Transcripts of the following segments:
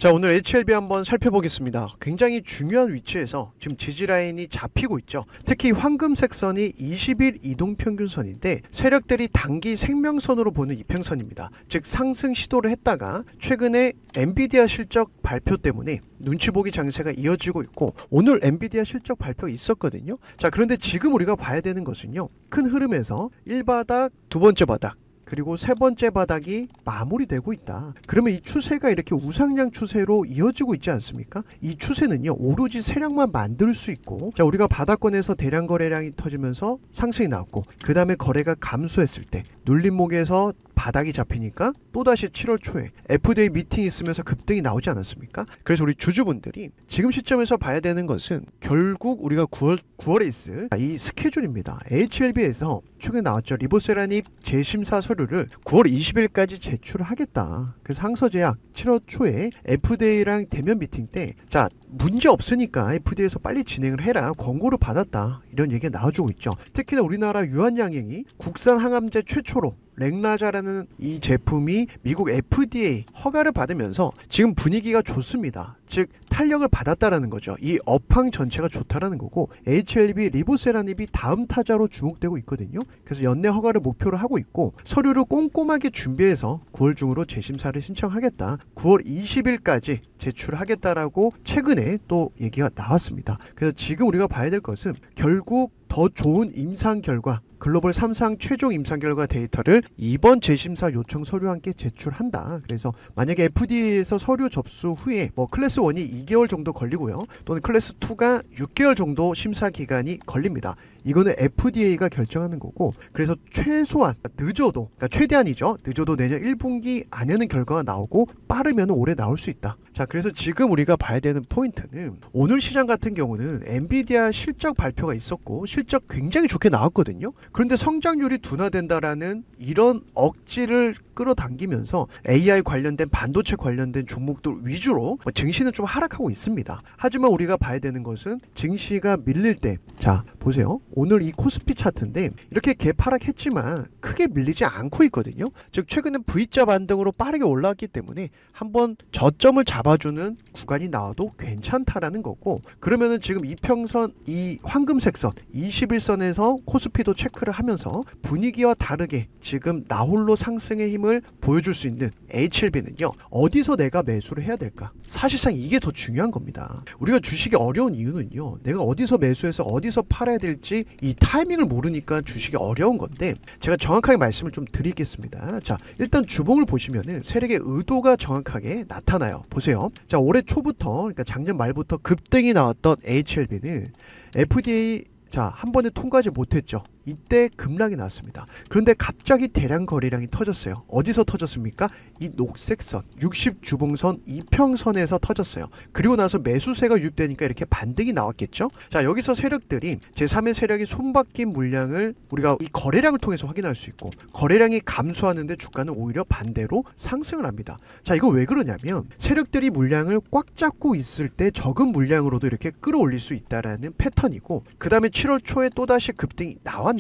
자, 오늘 HLB 한번 살펴보겠습니다. 굉장히 중요한 위치에서 지금 지지라인이 잡히고 있죠. 특히 황금색 선이 20일 이동평균선인데 세력들이 단기 생명선으로 보는 이평선입니다. 즉 상승 시도를 했다가 최근에 엔비디아 실적 발표 때문에 눈치 보기 장세가 이어지고 있고 오늘 엔비디아 실적 발표가 있었거든요. 자, 그런데 지금 우리가 봐야 되는 것은요, 큰 흐름에서 1바닥, 두 번째 바닥, 그리고 세 번째 바닥이 마무리되고 있다. 그러면 이 추세가 이렇게 우상향 추세로 이어지고 있지 않습니까? 이 추세는요, 오로지 세력만 만들 수 있고, 자, 우리가 바닥권에서 대량 거래량이 터지면서 상승이 나왔고, 그 다음에 거래가 감소했을 때 눌림목에서 바닥이 잡히니까 또다시 7월 초에 FDA 미팅이 있으면서 급등이 나오지 않았습니까? 그래서 우리 주주분들이 지금 시점에서 봐야 되는 것은 결국 우리가 9월에 있을 이 스케줄입니다. HLB에서 최근에 나왔죠. 리보세라닙 재심사 서류를 9월 20일까지 제출하겠다. 그래서 항서제약 7월 초에 FDA랑 대면 미팅 때, 자, 문제 없으니까 FDA에서 빨리 진행을 해라, 권고를 받았다, 이런 얘기가 나와주고 있죠. 특히나 우리나라 유한양행이 국산 항암제 최초로 렉나자라는 이 제품이 미국 FDA 허가를 받으면서 지금 분위기가 좋습니다. 즉 탄력을 받았다라는 거죠. 이 업황 전체가 좋다라는 거고, HLB 리보세라닙이 다음 타자로 주목되고 있거든요. 그래서 연내 허가를 목표로 하고 있고, 서류를 꼼꼼하게 준비해서 9월 중으로 재심사를 신청하겠다, 9월 20일까지 제출하겠다라고 최근에 또 얘기가 나왔습니다. 그래서 지금 우리가 봐야 될 것은 결국 더 좋은 임상 결과, 글로벌 3상 최종 임상 결과 데이터를 이번 재심사 요청 서류와 함께 제출한다. 그래서 만약에 FDA에서 서류 접수 후에 클래스 1이 2개월 정도 걸리고요, 또는 클래스 2가 6개월 정도 심사 기간이 걸립니다. 이거는 FDA가 결정하는 거고, 그래서 최소한 늦어도, 그러니까 최대한이죠, 늦어도 내년 1분기 안에는 결과가 나오고 빠르면 올해 나올 수 있다. 자, 그래서 지금 우리가 봐야 되는 포인트는, 오늘 시장 같은 경우는 엔비디아 실적 발표가 있었고 실적 굉장히 좋게 나왔거든요. 그런데 성장률이 둔화된다라는 이런 억지를 끌어당기면서 AI 관련된, 반도체 관련된 종목들 위주로 증시는 좀 하락하고 있습니다. 하지만 우리가 봐야 되는 것은 증시가 밀릴 때, 자 보세요, 오늘 이 코스피 차트인데 이렇게 개파락했지만 크게 밀리지 않고 있거든요. 즉 최근에 V자 반등으로 빠르게 올라왔기 때문에 한번 저점을 잡아주는 구간이 나와도 괜찮다라는 거고, 그러면은 지금 이평선, 이 황금색 선 21선에서 코스피도 체크를 하면서 분위기와 다르게 지금 나홀로 상승의 힘을 보여줄 수 있는 HLB는요, 어디서 내가 매수를 해야 될까? 사실상 이게 더 중요한 겁니다. 우리가 주식이 어려운 이유는요, 내가 어디서 매수해서 어디서 팔아야 될지 이 타이밍을 모르니까 주식이 어려운 건데, 제가 정확하게 말씀을 좀 드리겠습니다. 자, 일단 주봉을 보시면은 세력의 의도가 정확하게 나타나요. 보세요. 자, 올해 초부터, 그러니까 작년 말부터 급등이 나왔던 HLB는 FDA, 자, 한 번에 통과하지 못했죠. 이때 급락이 나왔습니다. 그런데 갑자기 대량 거래량이 터졌어요. 어디서 터졌습니까? 이 녹색선 60주봉선 이평선에서 터졌어요. 그리고 나서 매수세가 유입되니까 이렇게 반등이 나왔겠죠. 자, 여기서 세력들이 제3의 세력이 손바뀐 물량을 우리가 이 거래량을 통해서 확인할 수 있고, 거래량이 감소하는데 주가는 오히려 반대로 상승을 합니다. 자, 이거 왜 그러냐면 세력들이 물량을 꽉 잡고 있을 때 적은 물량으로도 이렇게 끌어올릴 수 있다라는 패턴이고, 그 다음에 7월 초에 또다시 급등이 나왔는데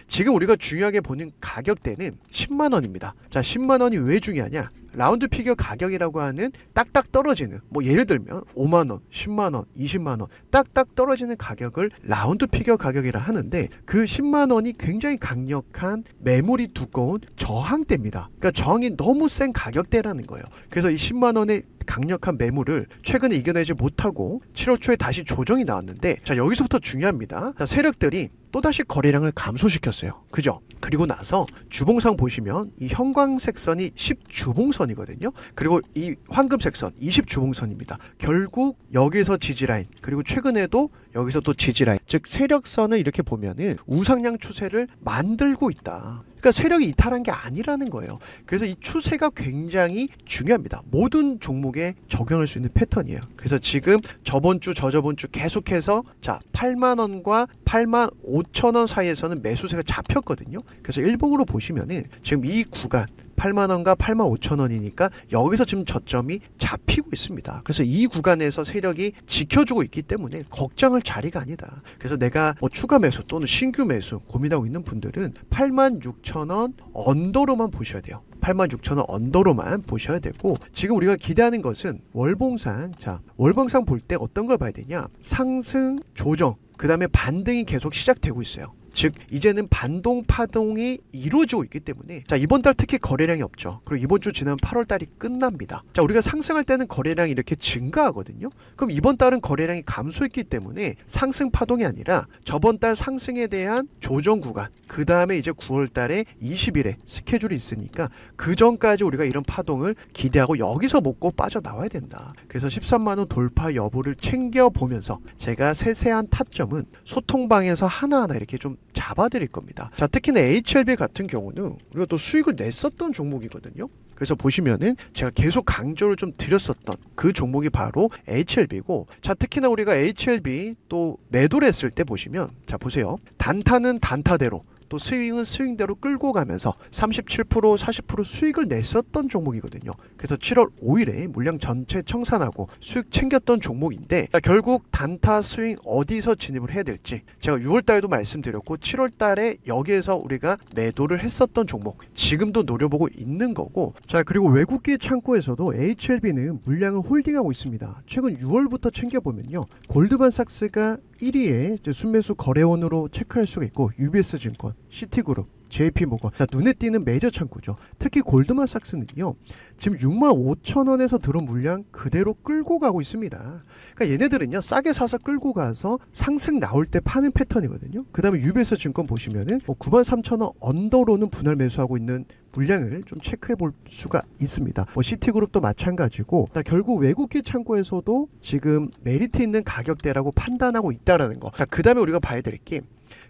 지금 우리가 중요하게 보는 가격대는 10만원입니다. 자, 10만원이 왜 중요하냐? 라운드 피겨 가격이라고 하는 딱딱 떨어지는, 예를 들면 5만원, 10만원, 20만원 딱딱 떨어지는 가격을 라운드 피겨 가격이라 하는데, 그 10만원이 굉장히 강력한 매물이 두꺼운 저항대입니다. 그러니까 저항이 너무 센 가격대라는 거예요. 그래서 이 10만원의 강력한 매물을 최근에 이겨내지 못하고 7월 초에 다시 조정이 나왔는데, 자, 여기서부터 중요합니다. 자, 세력들이 또다시 거래량을 감소시켰어요. 그죠? 그리고 나서 주봉상 보시면 이 형광색 선이 10주봉선이거든요. 그리고 이 황금색 선 20주봉선입니다. 결국 여기서 지지라인, 그리고 최근에도 여기서 또 지지라인, 즉 세력선을 이렇게 보면은 우상향 추세를 만들고 있다. 그러니까 세력이 이탈한 게 아니라는 거예요. 그래서 이 추세가 굉장히 중요합니다. 모든 종목에 적용할 수 있는 패턴이에요. 그래서 지금 저번 주, 저저번 주 계속해서, 자, 8만원과 8만 5천원 사이에서는 매수세가 잡혔거든요. 그래서 일봉으로 보시면은 지금 이 구간 8만원과 8만 5천원이니까 여기서 지금 저점이 잡히고 있습니다. 그래서 이 구간에서 세력이 지켜주고 있기 때문에 걱정할 자리가 아니다. 그래서 내가 추가 매수 또는 신규 매수 고민하고 있는 분들은 8만 6천원 언더로만 보셔야 돼요. 86,000원 언더로만 보셔야 되고, 지금 우리가 기대하는 것은 월봉상. 자, 월봉상 볼 때 어떤 걸 봐야 되냐? 상승, 조정, 그 다음에 반등이 계속 시작되고 있어요. 즉 이제는 반동 파동이 이루어지고 있기 때문에, 자, 이번 달 특히 거래량이 없죠. 그리고 이번 주 지나면 8월 달이 끝납니다. 자, 우리가 상승할 때는 거래량이 이렇게 증가하거든요. 그럼 이번 달은 거래량이 감소했기 때문에 상승 파동이 아니라 저번 달 상승에 대한 조정 구간, 그 다음에 이제 9월 달에 20일에 스케줄이 있으니까 그 전까지 우리가 이런 파동을 기대하고 여기서 먹고 빠져나와야 된다. 그래서 13만원 돌파 여부를 챙겨보면서 제가 세세한 타점은 소통방에서 하나하나 이렇게 좀 잡아드릴 겁니다. 자, 특히나 HLB 같은 경우는 우리가 또 수익을 냈었던 종목이거든요. 그래서 보시면은 제가 계속 강조를 좀 드렸었던 그 종목이 바로 HLB고, 자, 특히나 우리가 HLB 또 매도를 했을 때 보시면, 자, 보세요. 단타는 단타대로, 또 스윙은 스윙대로 끌고 가면서 37%, 40% 수익을 냈었던 종목이거든요. 그래서 7월 5일에 물량 전체 청산하고 수익 챙겼던 종목인데, 결국 단타 스윙 어디서 진입을 해야 될지 제가 6월 달에도 말씀드렸고, 7월 달에 여기에서 우리가 매도를 했었던 종목 지금도 노려보고 있는 거고, 자, 그리고 외국계 창고에서도 HLB는 물량을 홀딩하고 있습니다. 최근 6월부터 챙겨보면요, 골드만삭스가 1위에 순매수 거래원으로 체크할 수가 있고, UBS증권, 시티그룹, JP모건, 자, 눈에 띄는 메이저 창구죠. 특히 골드만삭스는요, 지금 65,000원에서 들어온 물량 그대로 끌고 가고 있습니다. 그러니까 얘네들은요, 싸게 사서 끌고 가서 상승 나올 때 파는 패턴이거든요. 그 다음에 UBS증권 보시면은 93,000원 언더로는 분할 매수하고 있는 물량을 좀 체크해 볼 수가 있습니다. 시티그룹도 마찬가지고, 결국 외국계 창고에서도 지금 메리트 있는 가격대라고 판단하고 있다라는 거. 그 다음에 우리가 봐야 될 게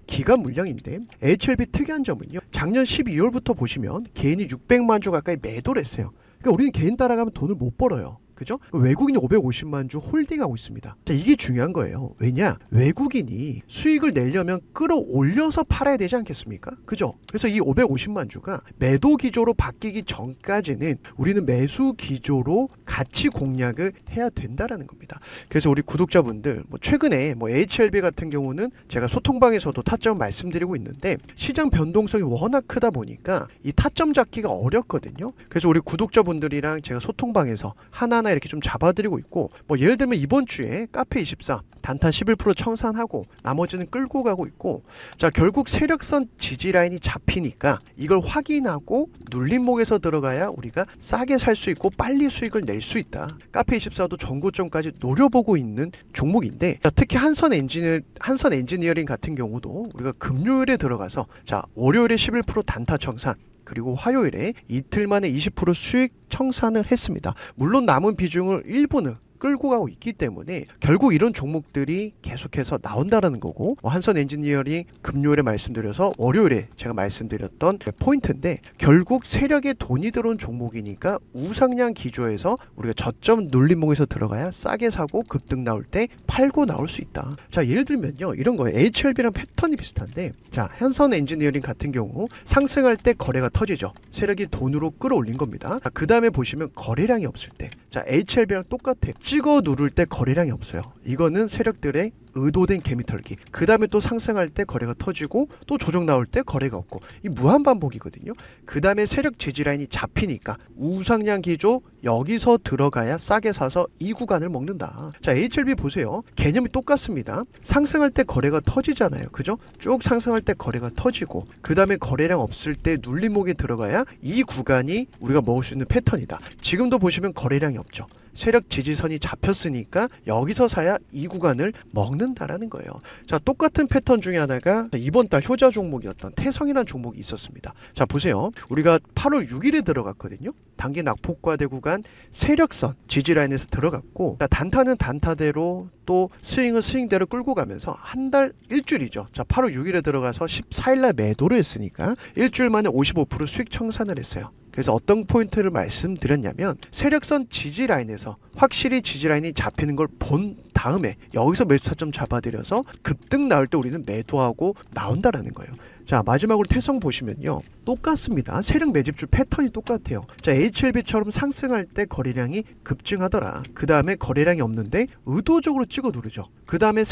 기간 물량인데, HLB 특이한 점은요, 작년 12월부터 보시면 개인이 600만 주 가까이 매도를 했어요. 그러니까 우리는 개인 따라가면 돈을 못 벌어요. 그죠? 외국인이 550만 주 홀딩하고 있습니다. 자, 이게 중요한 거예요. 왜냐? 외국인이 수익을 내려면 끌어올려서 팔아야 되지 않겠습니까? 그죠? 그래서 이 550만 주가 매도 기조로 바뀌기 전까지는 우리는 매수 기조로 같이 공략을 해야 된다라는 겁니다. 그래서 우리 구독자분들, 최근에 HLB 같은 경우는 제가 소통방에서도 타점 말씀드리고 있는데, 시장 변동성이 워낙 크다 보니까 이 타점 잡기가 어렵거든요. 그래서 우리 구독자분들이랑 제가 소통방에서 하나하나 이렇게 좀 잡아드리고 있고, 예를 들면 이번 주에 카페24 단타 11% 청산하고 나머지는 끌고 가고 있고, 자, 결국 세력선 지지 라인이 잡히니까 이걸 확인하고 눌림목에서 들어가야 우리가 싸게 살 수 있고 빨리 수익을 낼 수 있다. 카페24도 전고점까지 노려보고 있는 종목인데, 자, 특히 한선 엔지니어링 같은 경우도 우리가 금요일에 들어가서, 자, 월요일에 11% 단타 청산, 그리고 화요일에 이틀 만에 20% 수익 청산을 했습니다. 물론 남은 비중을 일부는 끌고 가고 있기 때문에 결국 이런 종목들이 계속해서 나온다라는 거고, 한선 엔지니어링 금요일에 말씀드려서 월요일에 제가 말씀드렸던 포인트인데, 결국 세력에 돈이 들어온 종목이니까 우상향 기조에서 우리가 저점 눌림목에서 들어가야 싸게 사고 급등 나올 때 팔고 나올 수 있다. 자, 예를 들면요, 이런 거예요. HLB랑 패턴이 비슷한데, 자, 한선 엔지니어링 같은 경우 상승할 때 거래가 터지죠. 세력이 돈으로 끌어올린 겁니다. 그 다음에 보시면 거래량이 없을 때, 자, HLB랑 똑같아요. 찍어 누를 때 거래량이 없어요. 이거는 세력들의 의도된 개미 털기. 그 다음에 또 상승할 때 거래가 터지고, 또 조정 나올 때 거래가 없고, 이 무한 반복이거든요. 그 다음에 세력 지지 라인이 잡히니까 우상향 기조, 여기서 들어가야 싸게 사서 이 구간을 먹는다. 자, HLB 보세요. 개념이 똑같습니다. 상승할 때 거래가 터지잖아요. 그죠? 쭉 상승할 때 거래가 터지고, 그 다음에 거래량 없을 때 눌림목에 들어가야 이 구간이 우리가 먹을 수 있는 패턴이다. 지금도 보시면 거래량이 없죠. 세력 지지선이 잡혔으니까 여기서 사야 이 구간을 먹는다라는 거예요. 자, 똑같은 패턴 중에 하나가 이번 달 효자 종목이었던 태성이라는 종목이 있었습니다. 자, 보세요. 우리가 8월 6일에 들어갔거든요. 단기 낙폭과대 구간 세력선 지지라인에서 들어갔고, 단타는 단타대로 또 스윙은 스윙대로 끌고 가면서 한 달 일주일이죠. 자, 8월 6일에 들어가서 14일날 매도를 했으니까 일주일 만에 55% 수익 청산을 했어요. 그래서 어떤 포인트를 말씀드렸냐면, 세력선 지지라인에서 확실히 지지라인이 잡히는 걸 본 다음에 여기서 매수 타점 잡아들여서 급등 나올 때 우리는 매도하고 나온다라는 거예요. 자, 마지막으로 태성 보시면요, 똑같습니다. 세력 매집주 패턴이 똑같아요. 자, HLB처럼 상승할 때 거래량이 급증하더라. 그 다음에 거래량이 없는데 의도적으로 찍어 누르죠. 그 다음에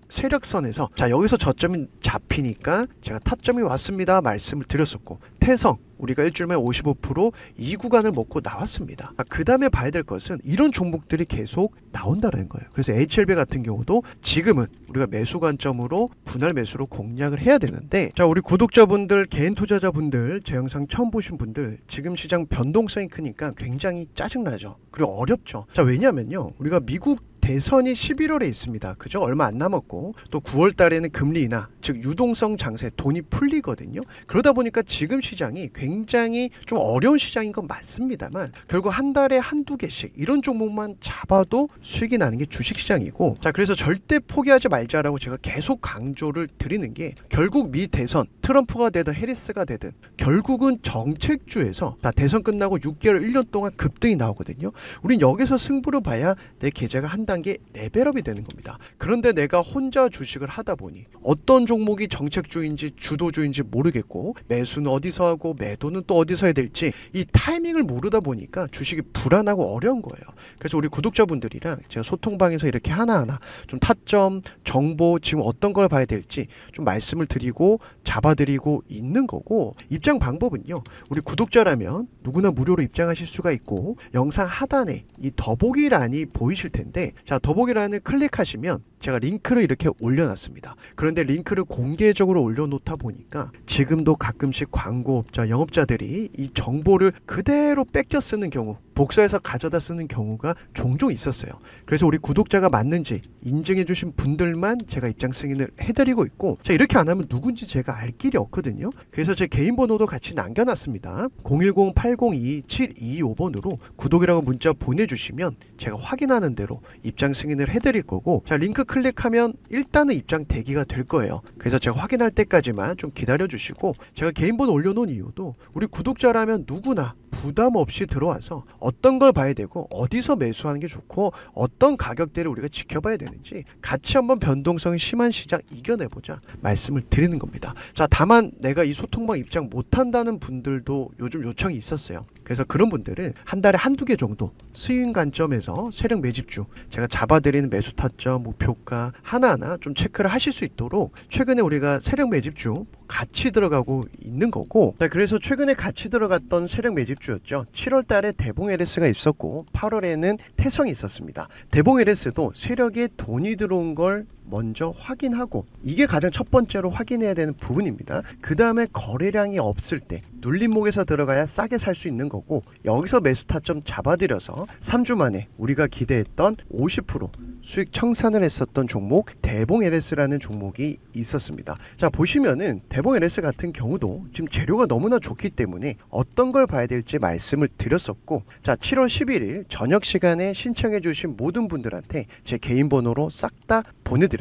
세력선에서, 자, 여기서 저점이 잡히니까 제가 타점이 왔습니다 말씀을 드렸었고, 태성 우리가 일주일만에 55%이 구간을 먹고 나왔습니다. 그 다음에 봐야 될 것은 이런 종목들이 계속 나온다는 거예요. 그래서 HLB 같은 경우도 지금은 우리가 매수 관점으로 분할 매수로 공략을 해야 되는데, 자, 우리 구독자분들, 개인 투자자분들, 제 영상 처음 보신 분들, 지금 시장 변동성이 크니까 굉장히 짜증나죠. 그리고 어렵죠. 자, 왜냐면요, 우리가 미국 대선이 11월에 있습니다. 그죠? 얼마 안 남았고, 또 9월 달에는 금리 인하, 즉 유동성 장세, 돈이 풀리거든요. 그러다 보니까 지금 시장이 굉장히 좀 어려운 시장인 건 맞습니다만, 결국 한 달에 한두 개씩 이런 종목만 잡아도 수익이 나는 게 주식시장이고, 자, 그래서 절대 포기하지 말자라고 제가 계속 강조를 드리는 게, 결국 미 대선, 트럼프가 되든 해리스가 되든 결국은 정책주에서 다 대선 끝나고 6개월, 1년 동안 급등이 나오거든요. 우린 여기서 승부를 봐야 내 계좌가 한 단계 레벨업이 되는 겁니다. 그런데 내가 혼자 주식을 하다 보니 어떤 종목이 정책주인지 주도주인지 모르겠고, 매수는 어디서 하고 매도는 또 어디서 해야 될지 이 타이밍을 모르다 보니까 주식이 불안하고 어려운 거예요. 그래서 우리 구독자분들이랑 제가 소통방에서 이렇게 하나하나 좀 타점, 정보, 지금 어떤 걸 봐야 될지 좀 말씀을 드리고 잡아드리고 있는 거고, 입장 방법은요, 우리 구독자라면 누구나 무료로 입장하실 수가 있고, 영상 하단에 이 더보기란이 보이실 텐데, 자, 더보기란을 클릭하시면 제가 링크를 이렇게 올려놨습니다. 그런데 링크를 공개적으로 올려놓다 보니까 지금도 가끔씩 광고업자, 영업자들이 이 정보를 그대로 뺏겨 쓰는 경우, 복사해서 가져다 쓰는 경우가 종종 있었어요. 그래서 우리 구독자가 맞는지 인증해 주신 분들만 제가 입장 승인을 해드리고 있고, 자, 이렇게 안 하면 누군지 제가 알 길이 없거든요. 그래서 제 개인 번호도 같이 남겨놨습니다. 010-802-725번으로 구독이라고 문자 보내주시면 제가 확인하는 대로 입장 승인을 해드릴 거고, 자, 링크 클릭하면 일단은 입장 대기가 될 거예요. 그래서 제가 확인할 때까지만 좀 기다려 주시고, 제가 개인 번호 올려놓은 이유도 우리 구독자라면 누구나 부담 없이 들어와서 어떤 걸 봐야 되고 어디서 매수하는 게 좋고 어떤 가격대를 우리가 지켜봐야 되는지 같이 한번 변동성이 심한 시장 이겨내보자 말씀을 드리는 겁니다. 자, 다만 내가 이 소통방 입장 못한다는 분들도 요즘 요청이 있었어요. 그래서 그런 분들은 한 달에 한두 개 정도 수익 관점에서 세력 매집주 제가 잡아드리는 매수 타점, 목표가 하나하나 좀 체크를 하실 수 있도록 최근에 우리가 세력 매집주 같이 들어가고 있는 거고, 자, 그래서 최근에 같이 들어갔던 세력 매집주였죠. 7월 달에 대봉 LS가 있었고 8월에는 태성이 있었습니다. 대봉 LS도 세력에 돈이 들어온 걸 먼저 확인하고, 이게 가장 첫 번째로 확인해야 되는 부분입니다. 그 다음에 거래량이 없을 때 눌림목에서 들어가야 싸게 살 수 있는 거고, 여기서 매수 타점 잡아들여서 3주 만에 우리가 기대했던 50% 수익 청산을 했었던 종목 대봉 LS라는 종목이 있었습니다. 자, 보시면은 대봉 LS 같은 경우도 지금 재료가 너무나 좋기 때문에 어떤 걸 봐야 될지 말씀을 드렸었고, 자, 7월 11일 저녁 시간에 신청해 주신 모든 분들한테 제 개인 번호로 싹 다 보내드렸습니다.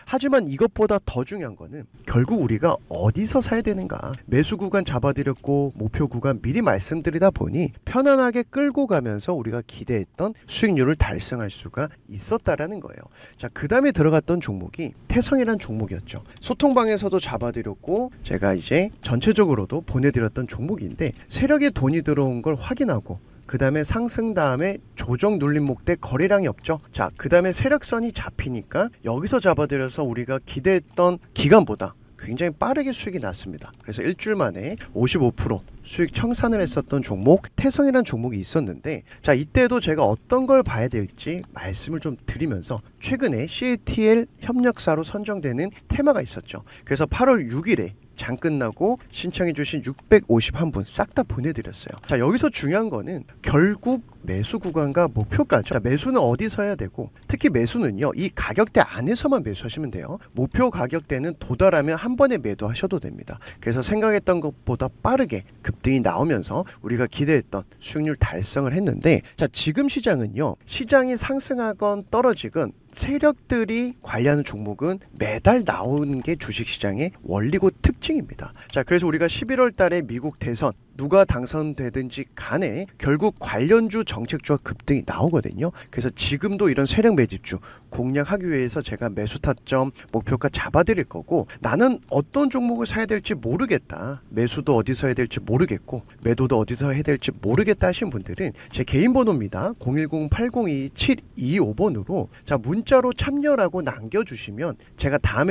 하지만 이것보다 더 중요한 거는 결국 우리가 어디서 사야 되는가, 매수 구간 잡아드렸고 목표 구간 미리 말씀드리다 보니 편안하게 끌고 가면서 우리가 기대했던 수익률을 달성할 수가 있었다라는 거예요. 자, 그 다음에 들어갔던 종목이 태성이란 종목이었죠. 소통방에서도 잡아드렸고 제가 이제 전체적으로도 보내드렸던 종목인데, 세력에 돈이 들어온 걸 확인하고 그 다음에 상승 다음에 조정 눌림목 때 거래량이 없죠. 자, 그 다음에 세력선이 잡히니까 여기서 잡아들여서 우리가 기대했던 기간보다 굉장히 빠르게 수익이 났습니다. 그래서 일주일 만에 55% 수익 청산을 했었던 종목 태성이라는 종목이 있었는데, 자, 이때도 제가 어떤 걸 봐야 될지 말씀을 좀 드리면서 최근에 CATL 협력사로 선정되는 테마가 있었죠. 그래서 8월 6일에 장 끝나고 신청해주신 651분 싹 다 보내드렸어요. 자, 여기서 중요한 거는 결국 매수 구간과 목표가죠. 자, 매수는 어디서 해야 되고, 특히 매수는요, 이 가격대 안에서만 매수하시면 돼요. 목표 가격대는 도달하면 한 번에 매도하셔도 됩니다. 그래서 생각했던 것보다 빠르게 급등이 나오면서 우리가 기대했던 수익률 달성을 했는데, 자, 지금 시장은요, 시장이 상승하건 떨어지건 세력들이 관리하는 종목은 매달 나오는 게 주식시장의 원리고 특징입니다. 자, 그래서 우리가 11월 달에 미국 대선 누가 당선되든지 간에 결국 관련주 정책주와 급등이 나오거든요. 그래서 지금도 이런 세력 매집주 공략하기 위해서 제가 매수 타점, 목표가 잡아드릴 거고, 나는 어떤 종목을 사야 될지 모르겠다, 매수도 어디서 해야 될지 모르겠고 매도도 어디서 해야 될지 모르겠다 하신 분들은 제 개인 번호입니다. 010-802-725번으로 자, 문자로 참여라고 남겨주시면 제가 다음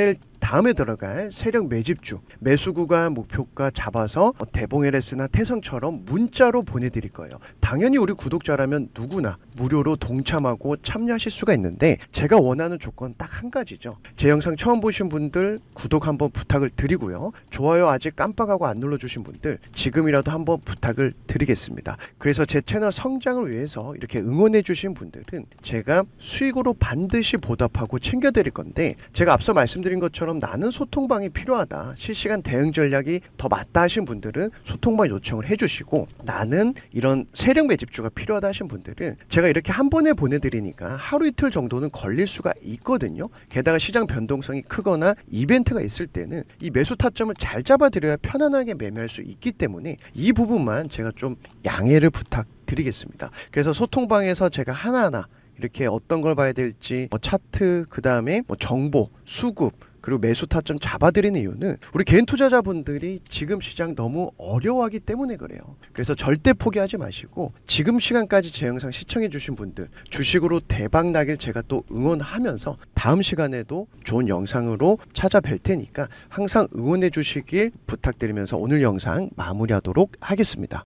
다음에 들어갈 세력 매집주 매수 구간 목표가 잡아서 대봉 LS나 태성처럼 문자로 보내드릴 거예요. 당연히 우리 구독자라면 누구나 무료로 동참하고 참여하실 수가 있는데 제가 원하는 조건 딱 한 가지죠. 제 영상 처음 보신 분들 구독 한번 부탁을 드리고요. 좋아요 아직 깜빡하고 안 눌러주신 분들 지금이라도 한번 부탁을 드리겠습니다. 그래서 제 채널 성장을 위해서 이렇게 응원해 주신 분들은 제가 수익으로 반드시 보답하고 챙겨드릴 건데, 제가 앞서 말씀드린 것처럼 나는 소통방이 필요하다, 실시간 대응 전략이 더 맞다 하신 분들은 소통방 요청을 해주시고, 나는 이런 세력 매집주가 필요하다 하신 분들은 제가 이렇게 한 번에 보내드리니까 하루 이틀 정도는 걸릴 수가 있거든요. 게다가 시장 변동성이 크거나 이벤트가 있을 때는 이 매수 타점을 잘 잡아드려야 편안하게 매매할 수 있기 때문에 이 부분만 제가 좀 양해를 부탁드리겠습니다. 그래서 소통방에서 제가 하나하나 이렇게 어떤 걸 봐야 될지 차트, 그 다음에 정보, 수급, 그리고 매수 타점 잡아드리는 이유는 우리 개인 투자자분들이 지금 시장 너무 어려워하기 때문에 그래요. 그래서 절대 포기하지 마시고 지금 시간까지 제 영상 시청해 주신 분들 주식으로 대박 나길 제가 또 응원하면서 다음 시간에도 좋은 영상으로 찾아뵐 테니까 항상 응원해 주시길 부탁드리면서 오늘 영상 마무리하도록 하겠습니다.